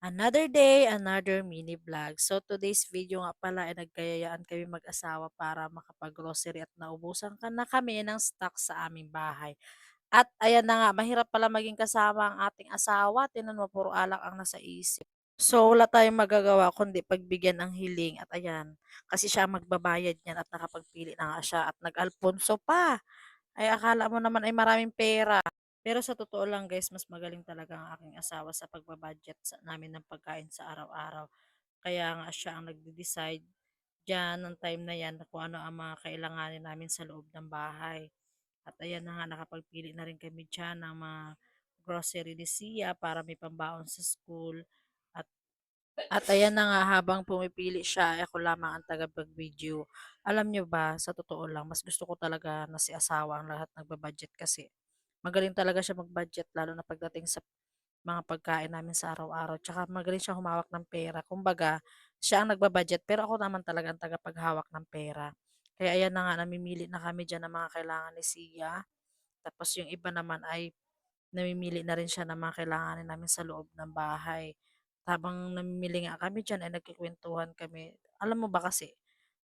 Another day, another mini vlog. So today's video nga pala ay nagkayayaan kami mag-asawa para makapag-grocery at naubusan ka na kami ng stock sa aming bahay. At ayan na nga, mahirap pala maging kasama ang ating asawa. Tinan mo, puro alak ang nasa isip. So wala tayong magagawa kundi pagbigyan ng hiling at ayan, kasi siya ang magbabayad niyan at nakapagpili na nga siya at nag-alponso pa. Ay akala mo naman ay maraming pera. Pero sa totoo lang guys, mas magaling talaga ang aking asawa sa pagbabudget namin ng pagkain sa araw-araw. Kaya nga siya ang nagde-decide diyan ng time na yan kung ano ang mga kailanganin namin sa loob ng bahay. At ayan na nga, nakapagpili na rin kami diyan ng mga grocery ni Sia para may pambaon sa school. At at ayan na nga, habang pumipili siya, ay ako lamang ang tagapag-video. Alam niyo ba, sa totoo lang, mas gusto ko talaga na si asawa ang lahat nagbabudget kasi magaling talaga siya mag-budget lalo na pagdating sa mga pagkain namin sa araw-araw. Tsaka magaling siya humawak ng pera. Kumbaga, siya ang nagbabudget pero ako naman talaga ang tagapaghawak ng pera. Kaya ayan na nga, namimili na kami dyan ng mga kailangan ni Sia. Tapos yung iba naman ay namimili na rin siya ng mga kailanganin namin sa loob ng bahay. Habang namimili nga kami diyan ay nagkukuwentuhan kami. Alam mo ba kasi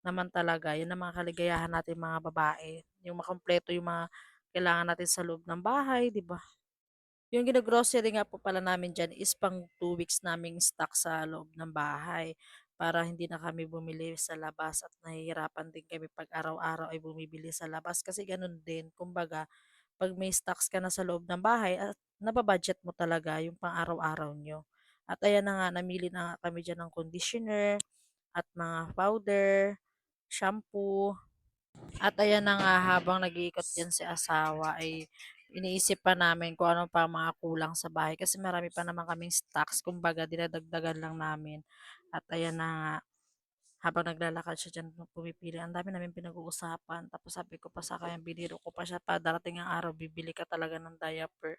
naman talaga yun ang mga kaligayahan natin mga babae, yung makumpleto yung mga kailangan natin sa loob ng bahay, 'di ba? Yung gino-grocery nga po pala namin diyan is pang 2 weeks naming stock sa loob ng bahay para hindi na kami bumili sa labas at nahihirapan din kami 'pag araw-araw ay bumibili sa labas kasi gano'n din. Kumbaga 'pag may stocks ka na sa loob ng bahay at naba-budget mo talaga yung pang-araw-araw niyo. At ayan na nga, namili na nga kami diyan ng conditioner at mga powder, shampoo. At ayan na nga, habang nag-iikot diyan si asawa ay iniisip pa namin kung ano pa ang mga kulang sa bahay kasi marami pa naman kaming stocks, kumbaga dinadagdagan lang namin. At ayan na nga, habang naglalakad siya diyan pumipili, ang dami namin pinag-uusapan. Tapos sabi ko pa sa kanya, biniro ko pa siya pa darating ang araw bibili ka talaga ng diaper.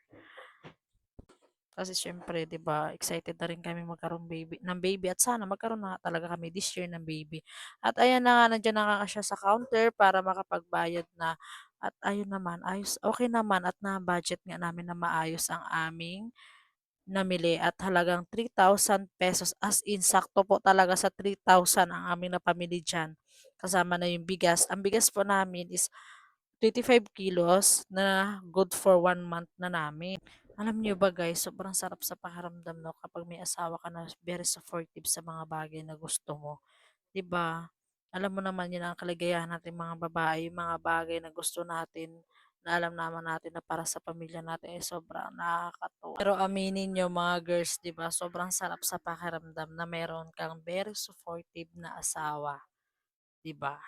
Kasi siyempre 'di ba, excited na rin kami magkaroon ng baby at sana magkaroon na nga talaga kami this year ng baby. At ayan na nga, nandiyan na nga siya sa counter para makapagbayad na. At ayun naman, ayos okay naman at na-budget nga namin na maayos ang aming namili at halagang ₱3,000 as in sakto po talaga sa 3,000 ang aming napamili diyan. Kasama na yung bigas. Ang bigas po namin is 25 kilos na good for 1 month na namin. Alam niyo ba guys, sobrang sarap sa pakiramdam 'no, kapag may asawa ka na very supportive sa mga bagay na gusto mo, 'di ba? Alam mo naman 'yun ang kaligayahan nating mga babae, yung mga bagay na gusto natin, na alam naman natin na para sa pamilya natin ay sobrang nakakatuwa. Pero aminin niyo mga girls, 'di ba, sobrang sarap sa pakiramdam na meron kang very supportive na asawa, 'di ba?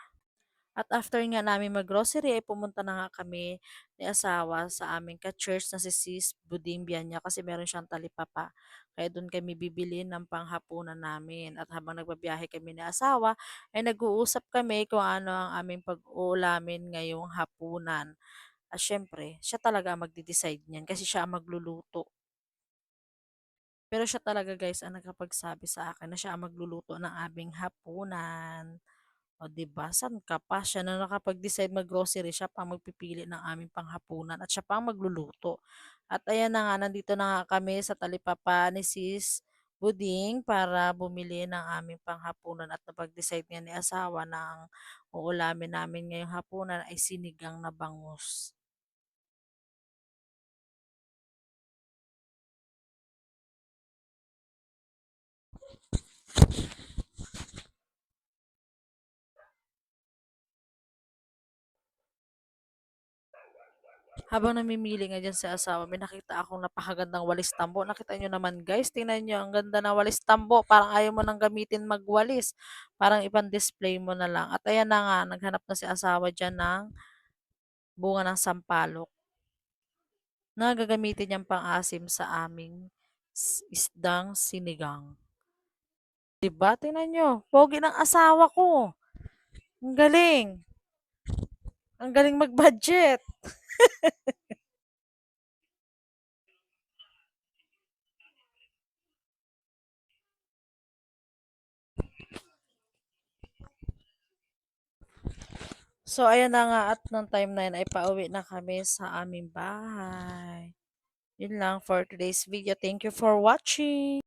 At after nga namin mag-grocery ay pumunta na nga kami ni asawa sa aming ka-church na si Sis Buding Bianya kasi meron siyang talipapa. Kaya do'n kami bibili ng panghapunan namin at habang nagbabiyahe kami ni asawa ay nag-uusap kami kung ano ang aming pag-uulamin ngayong hapunan. At siyempre, siya talaga ang magde-decide niyan kasi siya ang magluluto. Pero siya talaga guys ang nakapagsabi sa akin na siya ang magluluto ng aming hapunan. O 'di ba, saan ka pa, siya na nakapag-decide mag-grocery, siya pa ang magpipili ng aming panghapunan at siya pa ang magluluto. At ayan na nga, nandito na nga kami sa talipapa ni Sis Buding para bumili ng aming panghapunan at napag-decide nga ni asawa na ang uulamin namin ngayong hapunan ay sinigang na bangus. Habang namimili nga diyan sa asawa, may nakita akong napakagandang walis tambo. Nakita niyo naman guys, tingnan niyo ang ganda ng walis tambo. Parang ayaw mo nang gamitin magwalis. Parang display mo na lang. At ayan na nga, naghanap na si asawa diyan ng bunga ng sampalok na gagamitin niyang pang-asim sa aming isdang sinigang. 'Di ba? Tingnan niyo, pogi ng asawa ko. Ang galing. Ang galing mag-budget. So, ayan na nga at nung time na yun ay pauwi na kami sa aming bahay. Yun lang for today's video. Thank you for watching.